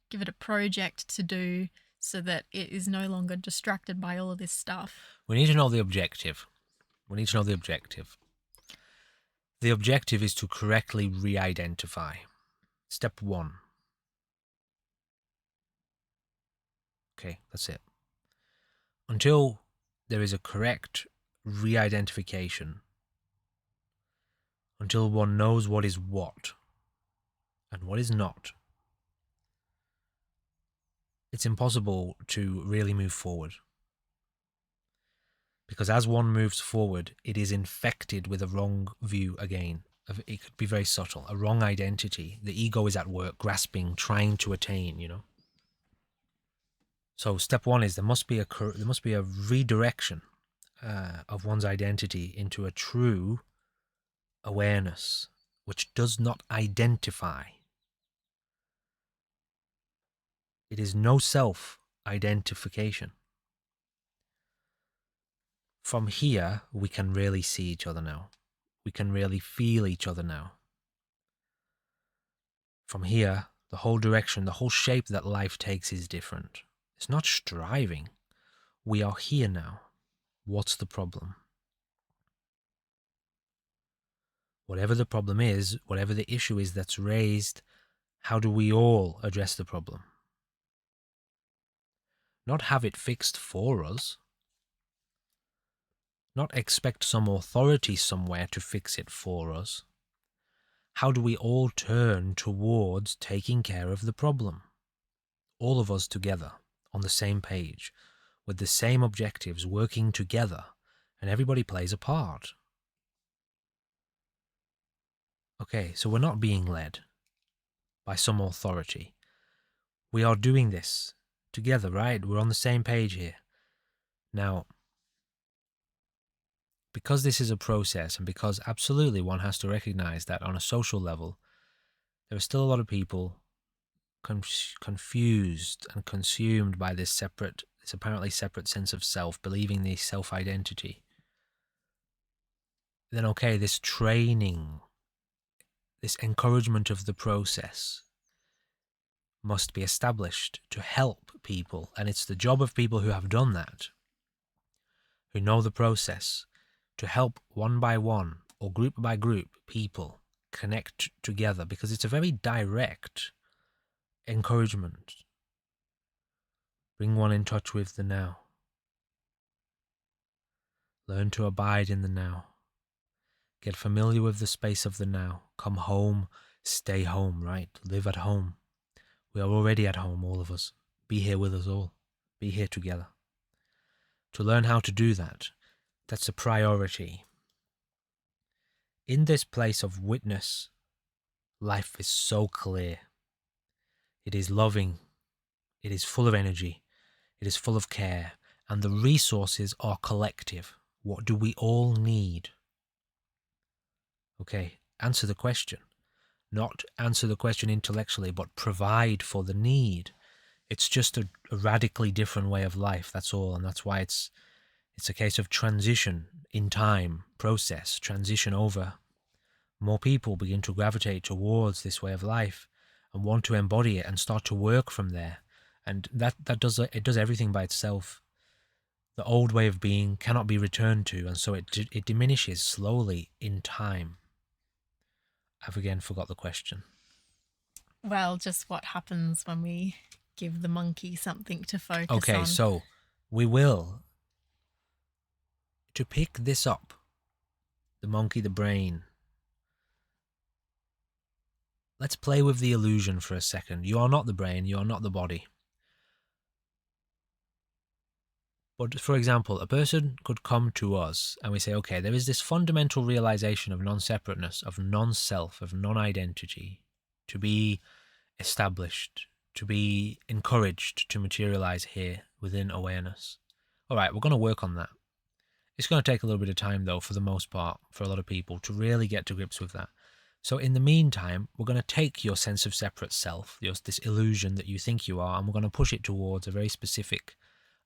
give it a project to do so that it is no longer distracted by all of this stuff. We need to know the objective. The objective is to correctly re-identify. Step 1. Okay, that's it. Until there is a correct re-identification, until one knows what is what and what is not, it's impossible to really move forward. Because as one moves forward, it is infected with a wrong view again. It could be very subtle, a wrong identity. The ego is at work, grasping, trying to attain, you know. So step one is there must be a redirection of one's identity into a true awareness, which does not identify. It is no self-identification. From here, we can really see each other now. We can really feel each other now. From here, the whole direction, the whole shape that life takes is different. It's not striving. We are here now. What's the problem? Whatever the problem is, whatever the issue is that's raised, how do we all address the problem? Not have it fixed for us. Not expect some authority somewhere to fix it for us. How do we all turn towards taking care of the problem? All of us together, on the same page, with the same objectives, working together, and everybody plays a part. Okay, so we're not being led by some authority. We are doing this together, right? We're on the same page here. Now, because this is a process, and because absolutely one has to recognize that on a social level, there are still a lot of people confused and consumed by this apparently separate sense of self, believing the self-identity. Then okay, this training, this encouragement of the process must be established to help people. And it's the job of people who have done that, who know the process, to help one by one or group by group people connect together, because it's a very direct encouragement. Bring one in touch with the now. Learn to abide in the now. Get familiar with the space of the now. Come home, stay home, right? Live at home. We are already at home, all of us. Be here with us all. Be here together. To learn how to do that, that's a priority. In this place of witness, life is so clear. It is loving. It is full of energy. It is full of care. And the resources are collective. What do we all need? Okay, answer the question. Not answer the question intellectually, but provide for the need. It's just a radically different way of life, that's all. And that's why it's a case of transition in time, process, transition over. More people begin to gravitate towards this way of life and want to embody it and start to work from there. And it does everything by itself. The old way of being cannot be returned to, and so it diminishes slowly in time. I've again forgot the question. Well, just what happens when we give the monkey something to focus on. Okay, so we will, to pick this up, the monkey, the brain, let's play with the illusion for a second. You are not the brain, you are not the body. But for example, a person could come to us and we say, okay, there is this fundamental realization of non-separateness, of non-self, of non-identity to be established, to be encouraged to materialize here within awareness. All right, we're going to work on that. It's going to take a little bit of time, though, for the most part, for a lot of people to really get to grips with that. So in the meantime, we're going to take your sense of separate self, this illusion that you think you are, and we're going to push it towards a very specific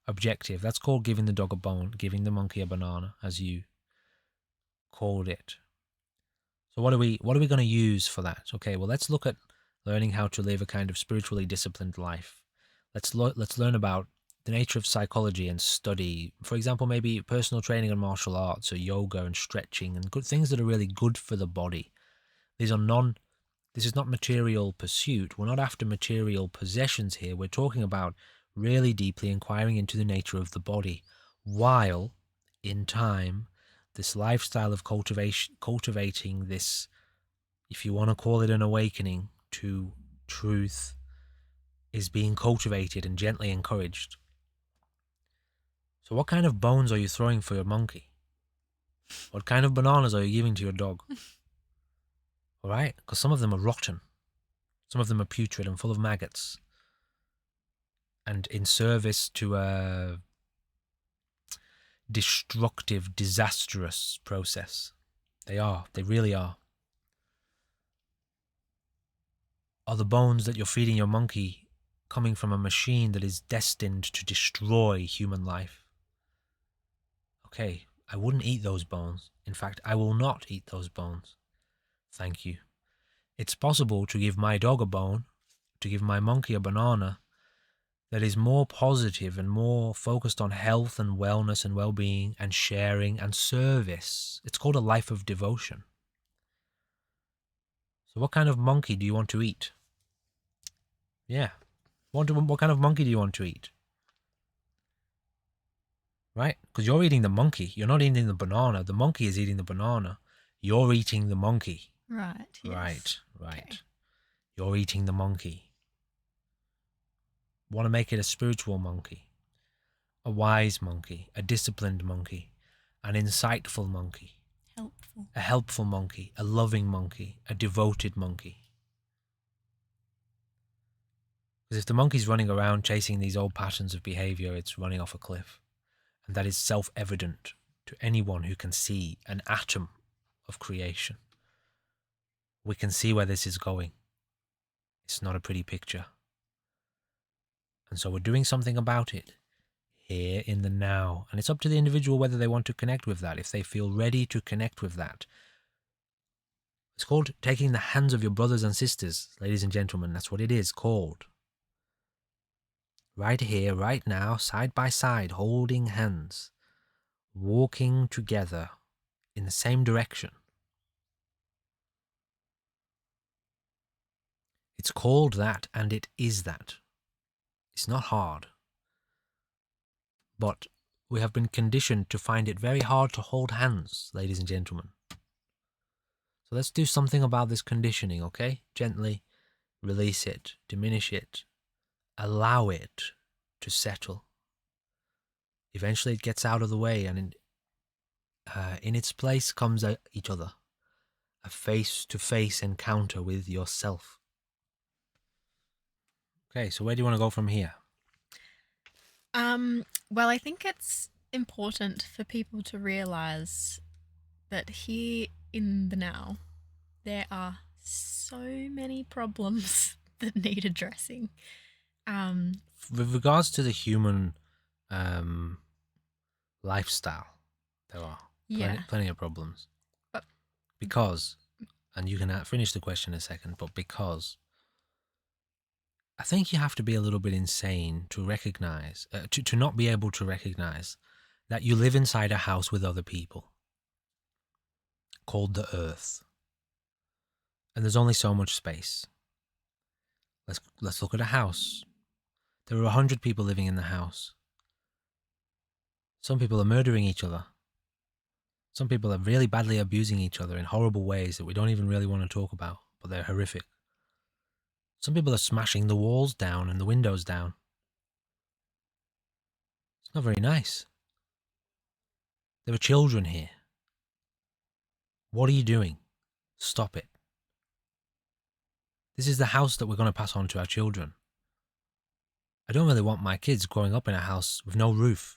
objective. That's called giving the dog a bone, giving the monkey a banana, as you called it. So what are we going to use for that? Okay, well, let's look at learning how to live a kind of spiritually disciplined life. Let's learn about the nature of psychology and study. For example, maybe personal training and martial arts, or yoga and stretching, and good things that are really good for the body. This is not material pursuit. We're not after material possessions here. We're talking about really deeply inquiring into the nature of the body, while in time, this lifestyle of cultivating this, if you want to call it an awakening to truth, is being cultivated and gently encouraged. So what kind of bones are you throwing for your monkey? What kind of bananas are you giving to your dog? All right? Because some of them are rotten. Some of them are putrid and full of maggots. And in service to a destructive, disastrous process. They are. They really are. Are the bones that you're feeding your monkey coming from a machine that is destined to destroy human life? Okay, I wouldn't eat those bones. In fact, I will not eat those bones. Thank you. It's possible to give my dog a bone, to give my monkey a banana, that is more positive and more focused on health and wellness and well-being and sharing and service. It's called a life of devotion. So what kind of monkey do you want to eat? Yeah. What kind of monkey do you want to eat? Right? Because you're eating the monkey. You're not eating the banana. The monkey is eating the banana. You're eating the monkey. Right. Yes. Right. Okay. You're eating the monkey. Want to make it a spiritual monkey, a wise monkey, a disciplined monkey, an insightful monkey, Helpful. a helpful monkey, a loving monkey, a devoted monkey. Because if the monkey's running around chasing these old patterns of behavior, it's running off a cliff. And that is self-evident to anyone who can see an atom of creation. We can see where this is going. It's not a pretty picture. And so we're doing something about it here in the now. And it's up to the individual whether they want to connect with that, if they feel ready to connect with that. It's called taking the hands of your brothers and sisters, ladies and gentlemen. That's what it is called. Right here, right now, side by side, holding hands, walking together in the same direction. It's called that, and it is that. It's not hard. But we have been conditioned to find it very hard to hold hands, ladies and gentlemen. So let's do something about this conditioning, okay? Gently release it, diminish it, allow it to settle. Eventually it gets out of the way, and in its place comes each other, a face-to-face encounter with yourself. Okay, so where do you want to go from here? Well, I think it's important for people to realize that here in the now, there are so many problems that need addressing. With regards to the human lifestyle, there are plenty of problems. But because, and you can finish the question in a second, but because I think you have to be a little bit insane to recognize, to not be able to recognize that you live inside a house with other people called the Earth. And there's only so much space. Let's look at a house. There are 100 people living in the house. Some people are murdering each other. Some people are really badly abusing each other in horrible ways that we don't even really want to talk about, but they're horrific. Some people are smashing the walls down and the windows down. It's not very nice. There are children here. What are you doing? Stop it. This is the house that we're going to pass on to our children. I don't really want my kids growing up in a house with no roof,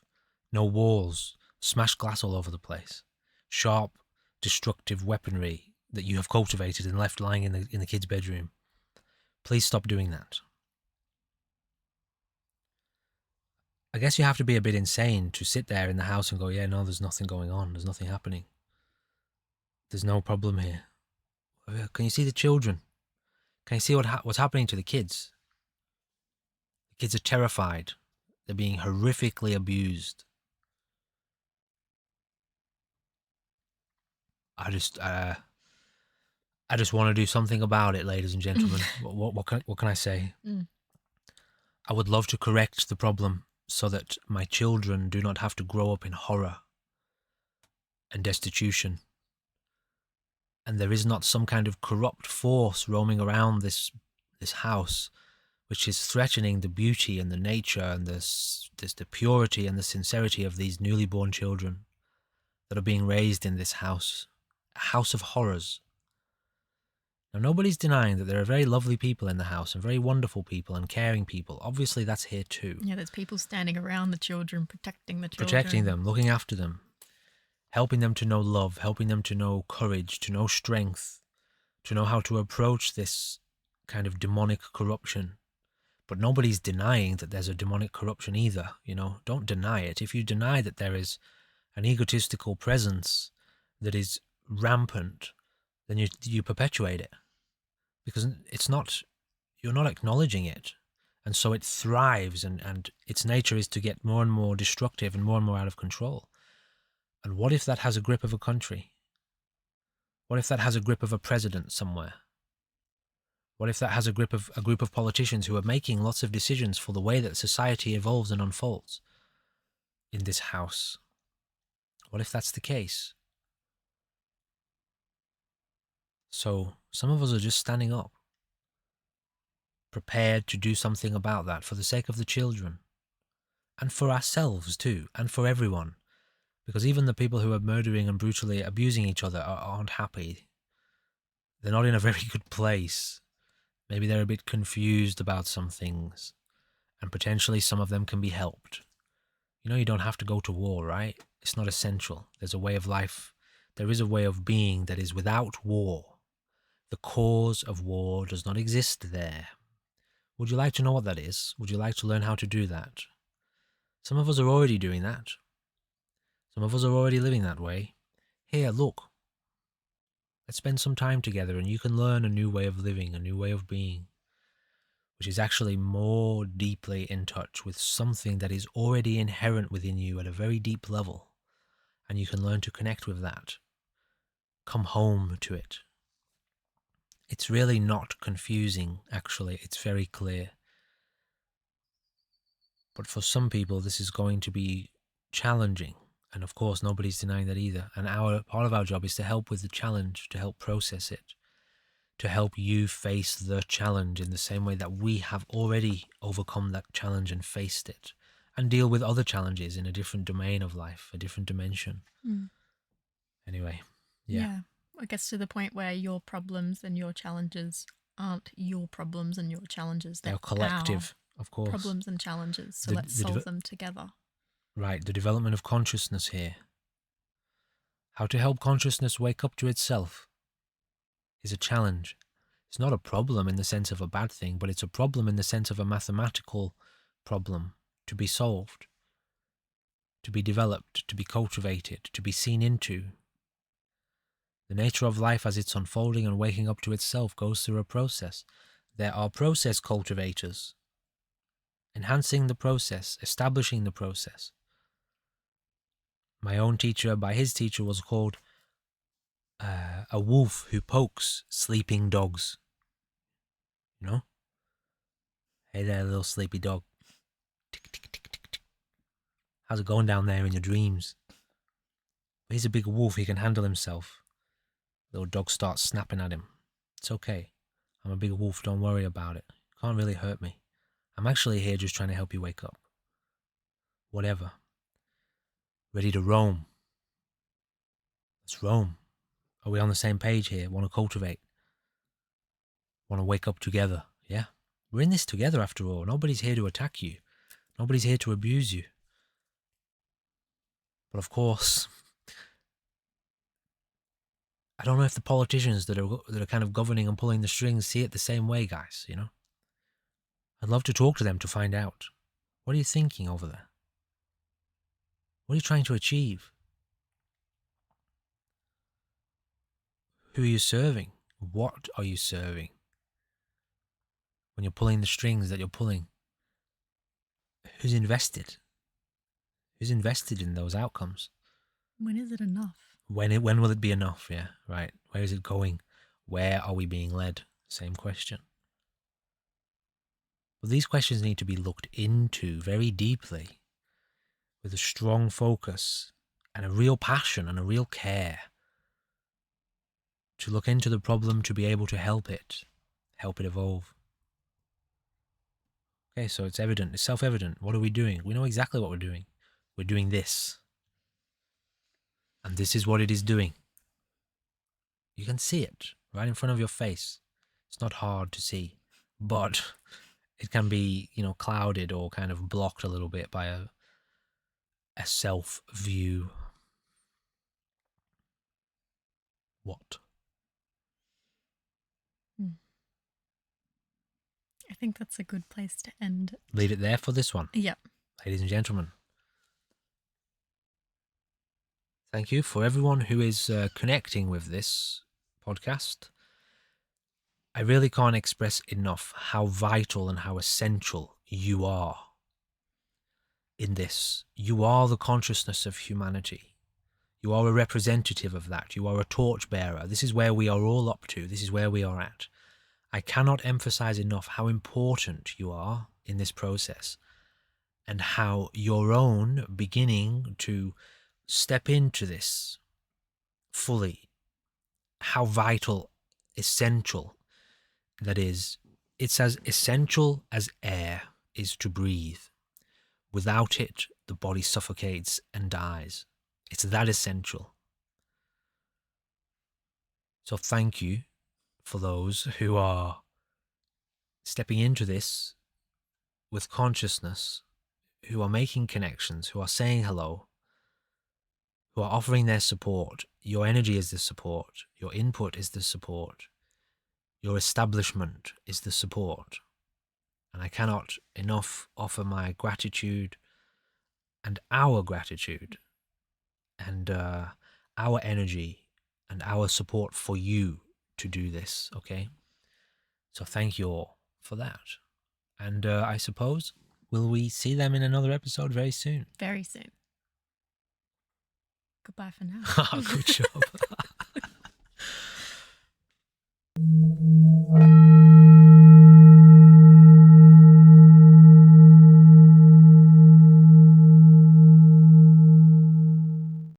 no walls, smashed glass all over the place, sharp, destructive weaponry that you have cultivated and left lying in the kid's bedroom. Please stop doing that. I guess you have to be a bit insane to sit there in the house and go, yeah, no, there's nothing going on. There's nothing happening. There's no problem here. Can you see the children? Can you see what's happening to the kids? The kids are terrified. They're being horrifically abused. I just want to do something about it, ladies and gentlemen. What can I say? I would love to correct the problem so that my children do not have to grow up in horror and destitution. And there is not some kind of corrupt force roaming around this house, which is threatening the beauty and the nature and the purity and the sincerity of these newly born children that are being raised in this house, a house of horrors. Now, nobody's denying that there are very lovely people in the house and very wonderful people and caring people. Obviously, that's here too. Yeah, there's people standing around the children, protecting the children. Protecting them, looking after them, helping them to know love, helping them to know courage, to know strength, to know how to approach this kind of demonic corruption. But nobody's denying that there's a demonic corruption either, you know. Don't deny it. If you deny that there is an egotistical presence that is rampant, then you perpetuate it. Because you're not acknowledging it. And so it thrives, and its nature is to get more and more destructive and more out of control. And what if that has a grip of a country? What if that has a grip of a president somewhere? What if that has a group of politicians who are making lots of decisions for the way that society evolves and unfolds in this house? What if that's the case? So some of us are just standing up, prepared to do something about that for the sake of the children, and for ourselves too, and for everyone. Because even the people who are murdering and brutally abusing each other aren't happy. They're not in a very good place. Maybe they're a bit confused about some things, and potentially some of them can be helped. You know, you don't have to go to war, right? It's not essential. There's a way of life. There is a way of being that is without war. The cause of war does not exist there. Would you like to know what that is? Would you like to learn how to do that? Some of us are already doing that. Some of us are already living that way. Here, look. Let's spend some time together and you can learn a new way of living, a new way of being, which is actually more deeply in touch with something that is already inherent within you at a very deep level. And you can learn to connect with that. Come home to it. It's really not confusing, actually. It's very clear. But for some people, this is going to be challenging. And of course, nobody's denying that either. And part of our job is to help with the challenge, to help process it, to help you face the challenge in the same way that we have already overcome that challenge and faced it, and deal with other challenges in a different domain of life, a different dimension. Anyway, yeah. It gets to the point where your problems and your challenges aren't your problems and your challenges. They're collective, of course. Problems and challenges. So let's solve them together. Right, the development of consciousness here. How to help consciousness wake up to itself is a challenge. It's not a problem in the sense of a bad thing, but it's a problem in the sense of a mathematical problem to be solved, to be developed, to be cultivated, to be seen into. The nature of life as it's unfolding and waking up to itself goes through a process. There are process cultivators, enhancing the process, establishing the process. My own teacher, by his teacher, was called a wolf who pokes sleeping dogs. You know? Hey there, little sleepy dog. Tick, tick, tick, tick, tick. How's it going down there in your dreams? But he's a big wolf, he can handle himself. Little dog starts snapping at him. It's okay. I'm a big wolf, don't worry about it. Can't really hurt me. I'm actually here just trying to help you wake up. Whatever. Ready to roam. Let's roam. Are we on the same page here? Want to cultivate? Want to wake up together? Yeah? We're in this together after all. Nobody's here to attack you. Nobody's here to abuse you. But of course, I don't know if the politicians that are kind of governing and pulling the strings see it the same way, guys, you know? I'd love to talk to them to find out. What are you thinking over there? What are you trying to achieve? Who are you serving? What are you serving? When you're pulling the strings that you're pulling, who's invested? Who's invested in those outcomes? When is it enough? When will it be enough? Yeah, right. Where is it going? Where are we being led? Same question. But these questions need to be looked into very deeply with a strong focus and a real passion and a real care to look into the problem to be able to help it evolve. Okay, so it's evident, it's self-evident. What are we doing? We know exactly what we're doing. We're doing this. And this is what it is doing. You can see it right in front of your face. It's not hard to see, but it can be, clouded or kind of blocked a little bit by a self-view. What? I think that's a good place to end it. Leave it there for this one. Yep. Ladies and gentlemen, thank you for everyone who is connecting with this podcast. I really can't express enough how vital and how essential you are in this. You are the consciousness of humanity. You are a representative of that. You are a torchbearer. This is where we are all up to. This is where we are at. I cannot emphasize enough how important you are in this process and how your own beginning to step into this fully, how vital, essential that is. It's as essential as air is to breathe. Without it, the body suffocates and dies. It's that essential. So thank you for those who are stepping into this with consciousness, who are making connections, who are saying hello, who are offering their support. Your energy is the support. Your input is the support. Your establishment is the support. And I cannot enough offer my gratitude and our gratitude and our energy and our support for you to do this, okay? So thank you all for that. And I suppose, will we see them in another episode very soon? Very soon. Goodbye for now. Good job.